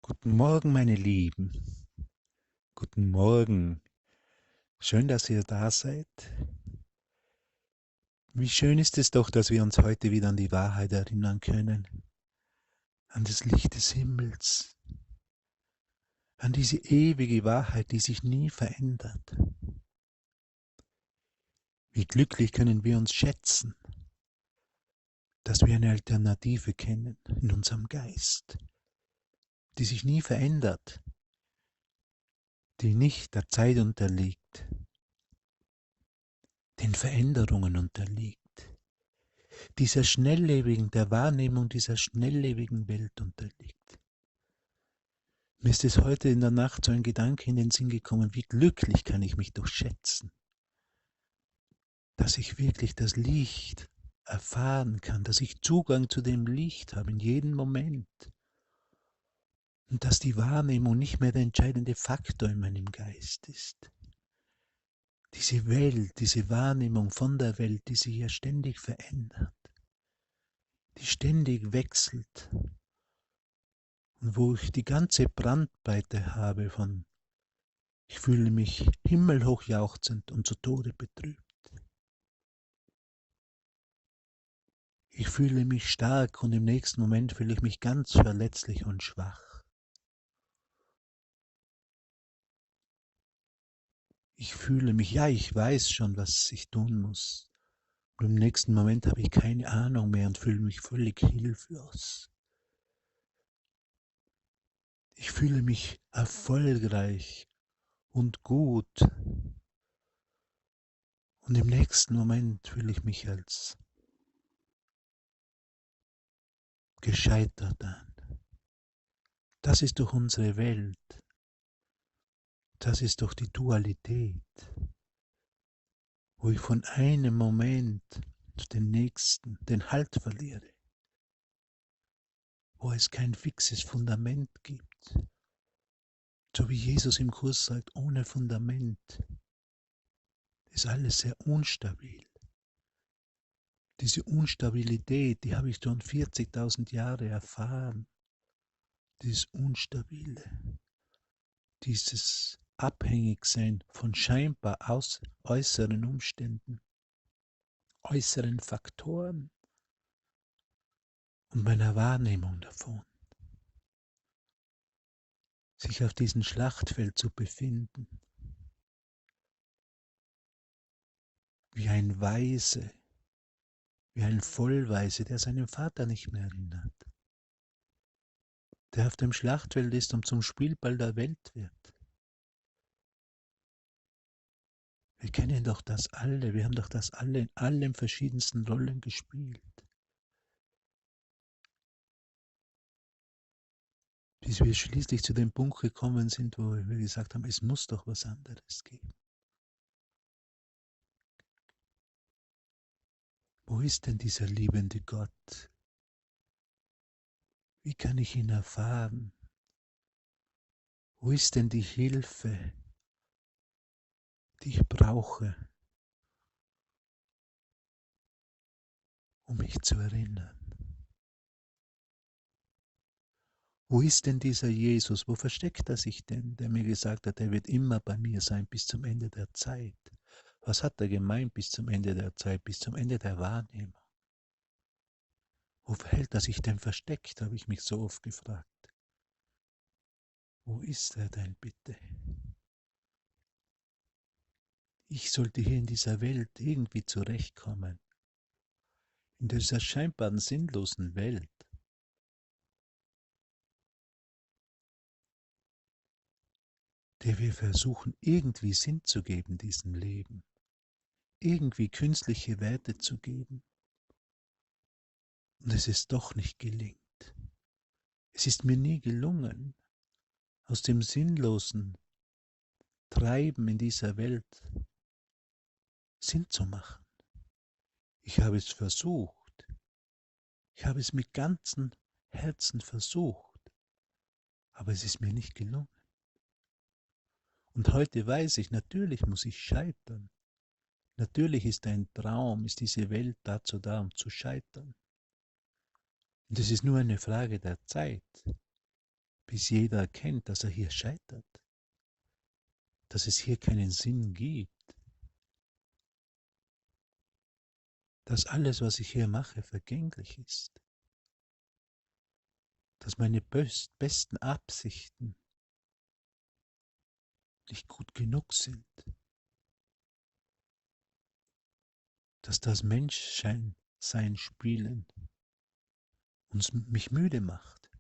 Guten Morgen, meine Lieben. Guten Morgen. Schön, dass ihr da seid. Wie schön ist es doch, dass wir uns heute wieder an die Wahrheit erinnern können, an das Licht des Himmels, an diese ewige Wahrheit, die sich nie verändert. Wie glücklich können wir uns schätzen, dass wir eine Alternative kennen in unserem Geist, die sich nie verändert, die nicht der Zeit unterliegt, den Veränderungen unterliegt, der Wahrnehmung dieser schnelllebigen Welt unterliegt. Mir ist es heute in der Nacht so ein Gedanke in den Sinn gekommen, wie glücklich kann ich mich doch schätzen, dass ich wirklich das Licht erfahren kann, dass ich Zugang zu dem Licht habe in jedem Moment und dass die Wahrnehmung nicht mehr der entscheidende Faktor in meinem Geist ist. Diese Welt, diese Wahrnehmung von der Welt, die sich ja ständig verändert, die ständig wechselt und wo ich die ganze Bandbreite habe von ich fühle mich himmelhoch jauchzend und zu Tode betrübt. Ich fühle mich stark und im nächsten Moment fühle ich mich ganz verletzlich und schwach. Ich fühle mich, ja, ich weiß schon, was ich tun muss. Und im nächsten Moment habe ich keine Ahnung mehr und fühle mich völlig hilflos. Ich fühle mich erfolgreich und gut. Und im nächsten Moment fühle ich mich als gescheitert an. Das ist doch unsere Welt. Das ist doch die Dualität, wo ich von einem Moment zu dem nächsten den Halt verliere, wo es kein fixes Fundament gibt. So wie Jesus im Kurs sagt, ohne Fundament ist alles sehr unstabil. Diese Unstabilität, die habe ich schon 40.000 Jahre erfahren. Dieses Unstabile, dieses Abhängigsein von scheinbar äußeren Umständen, äußeren Faktoren und meiner Wahrnehmung davon. Sich auf diesem Schlachtfeld zu befinden, wie ein Weise, wie ein Vollweise, der seinen Vater nicht mehr erinnert, der auf dem Schlachtfeld ist und zum Spielball der Welt wird. Wir kennen doch das alle, wir haben doch das alle in allen verschiedensten Rollen gespielt, bis wir schließlich zu dem Punkt gekommen sind, wo wir gesagt haben, es muss doch was anderes geben. Wo ist denn dieser liebende Gott? Wie kann ich ihn erfahren? Wo ist denn die Hilfe, die ich brauche, um mich zu erinnern? Wo ist denn dieser Jesus? Wo versteckt er sich denn, der mir gesagt hat, er wird immer bei mir sein bis zum Ende der Zeit? Was hat er gemeint bis zum Ende der Zeit, bis zum Ende der Wahrnehmung? Wo hält er sich denn versteckt, habe ich mich so oft gefragt. Wo ist er denn bitte? Ich sollte hier in dieser Welt irgendwie zurechtkommen, in dieser scheinbaren sinnlosen Welt. Der wir versuchen, irgendwie Sinn zu geben, diesem Leben, irgendwie künstliche Werte zu geben, und es ist doch nicht gelingt. Es ist mir nie gelungen, aus dem sinnlosen Treiben in dieser Welt Sinn zu machen. Ich habe es versucht, ich habe es mit ganzem Herzen versucht, aber es ist mir nicht gelungen. Und heute weiß ich, natürlich muss ich scheitern. Natürlich ist ein Traum, ist diese Welt dazu da, um zu scheitern. Und es ist nur eine Frage der Zeit. bis jeder erkennt, dass er hier scheitert, dass es hier keinen Sinn gibt, dass alles, was ich hier mache, vergänglich ist, dass meine besten Absichten nicht gut genug sind, dass das Menschsein spielen mich müde macht,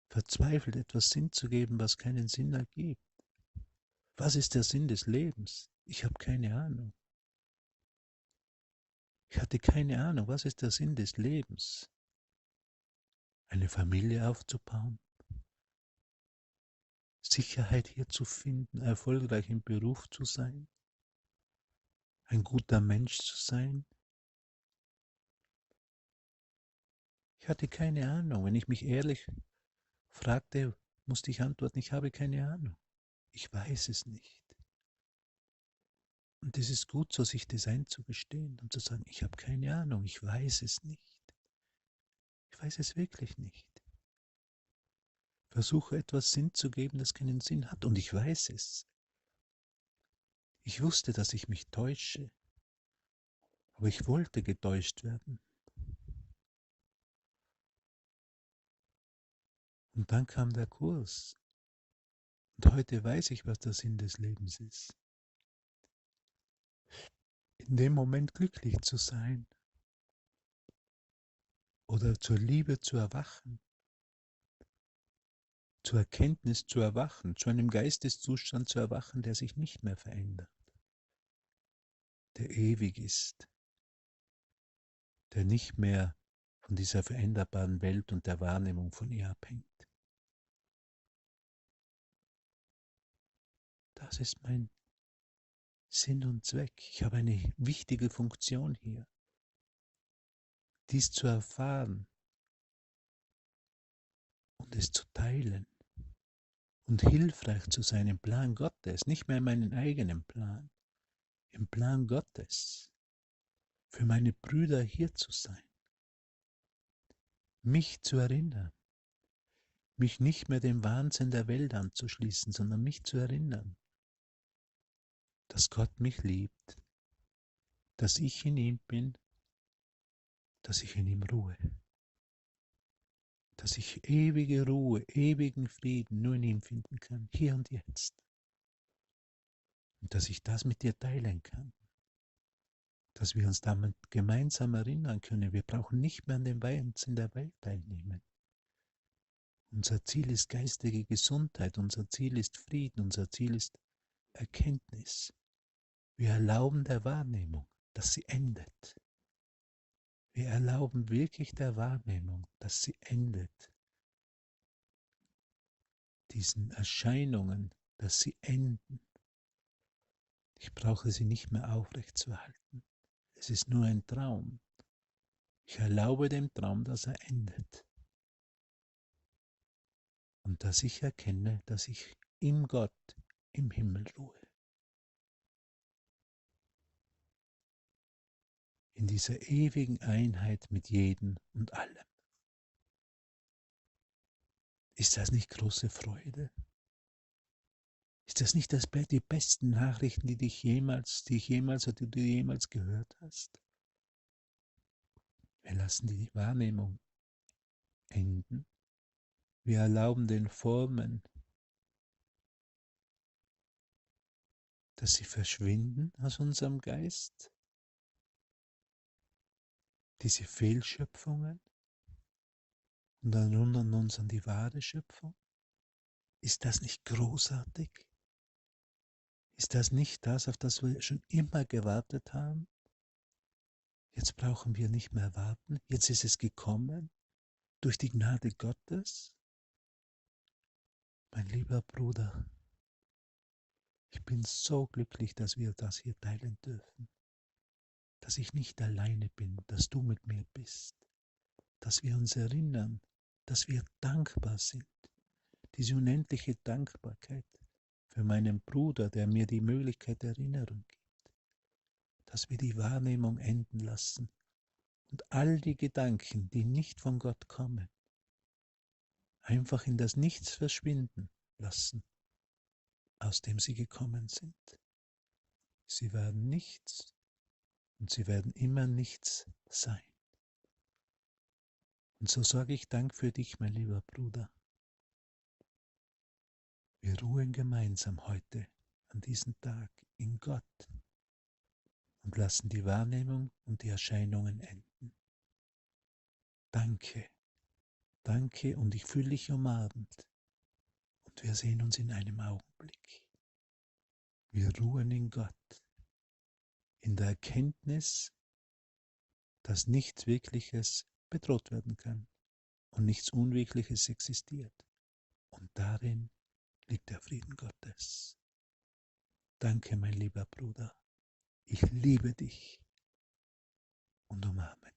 verzweifelt etwas Sinn zu geben, was keinen Sinn ergibt. Was ist der Sinn des Lebens? Ich habe keine Ahnung. Ich hatte keine Ahnung, was ist der Sinn des Lebens? Eine Familie aufzubauen, Sicherheit hier zu finden, erfolgreich im Beruf zu sein, ein guter Mensch zu sein. Ich hatte keine Ahnung. Wenn ich mich ehrlich fragte, musste ich antworten, ich habe keine Ahnung. Ich weiß es nicht. Und es ist gut so, sich das einzugestehen und zu sagen, ich habe keine Ahnung, ich weiß es nicht. Ich weiß es wirklich nicht. Versuche etwas Sinn zu geben, das keinen Sinn hat. Und ich weiß es. Ich wusste, dass ich mich täusche. Aber ich wollte getäuscht werden. Und dann kam der Kurs. Und heute weiß ich, was der Sinn des Lebens ist. In dem Moment glücklich zu sein. Oder zur Liebe zu erwachen. Zur Erkenntnis zu erwachen. Zu einem Geisteszustand zu erwachen, der sich nicht mehr verändert. Der ewig ist. Der nicht mehr von dieser veränderbaren Welt und der Wahrnehmung von ihr abhängt. Das ist mein Sinn und Zweck. Ich habe eine wichtige Funktion hier, dies zu erfahren und es zu teilen und hilfreich zu sein im Plan Gottes, nicht mehr in meinen eigenen Plan, im Plan Gottes, für meine Brüder hier zu sein, mich zu erinnern, mich nicht mehr dem Wahnsinn der Welt anzuschließen, sondern mich zu erinnern, dass Gott mich liebt, dass ich in ihm bin, dass ich in ihm ruhe, dass ich ewige Ruhe, ewigen Frieden nur in ihm finden kann, hier und jetzt. Und dass ich das mit dir teilen kann, dass wir uns damit gemeinsam erinnern können, wir brauchen nicht mehr an den Wahnsinn der Welt teilnehmen. Unser Ziel ist geistige Gesundheit, unser Ziel ist Frieden, unser Ziel ist Erkenntnis. Wir erlauben der Wahrnehmung, dass sie endet. Wir erlauben wirklich der Wahrnehmung, dass sie endet. Diesen Erscheinungen, dass sie enden. Ich brauche sie nicht mehr aufrechtzuerhalten. Es ist nur ein Traum. Ich erlaube dem Traum, dass er endet. Und dass ich erkenne, dass ich in Gott im Himmel ruhe. In dieser ewigen Einheit mit jedem und allem. Ist das nicht große Freude? Ist das nicht die besten Nachrichten, die ich jemals gehört hast? Wir lassen die Wahrnehmung enden. Wir erlauben den Formen, dass sie verschwinden aus unserem Geist. Diese Fehlschöpfungen. Und dann erinnern wir uns an die wahre Schöpfung. Ist das nicht großartig? Ist das nicht das, auf das wir schon immer gewartet haben? Jetzt brauchen wir nicht mehr warten. Jetzt ist es gekommen. Durch die Gnade Gottes. Mein lieber Bruder, ich bin so glücklich, dass wir das hier teilen dürfen. Dass ich nicht alleine bin, dass du mit mir bist. Dass wir uns erinnern, dass wir dankbar sind. Diese unendliche Dankbarkeit für meinen Bruder, der mir die Möglichkeit der Erinnerung gibt. Dass wir die Wahrnehmung enden lassen und all die Gedanken, die nicht von Gott kommen, einfach in das Nichts verschwinden lassen, aus dem sie gekommen sind. Sie werden nichts und sie werden immer nichts sein. Und so sage ich Dank für dich, mein lieber Bruder. Wir ruhen gemeinsam heute an diesem Tag in Gott und lassen die Wahrnehmung und die Erscheinungen enden. Danke, danke und ich fühle dich umarmt und wir sehen uns in einem Augenblick. Wir ruhen in Gott, in der Erkenntnis, dass nichts Wirkliches bedroht werden kann und nichts Unwirkliches existiert. Und darin liegt der Frieden Gottes. Danke, mein lieber Bruder. Ich liebe dich und umarme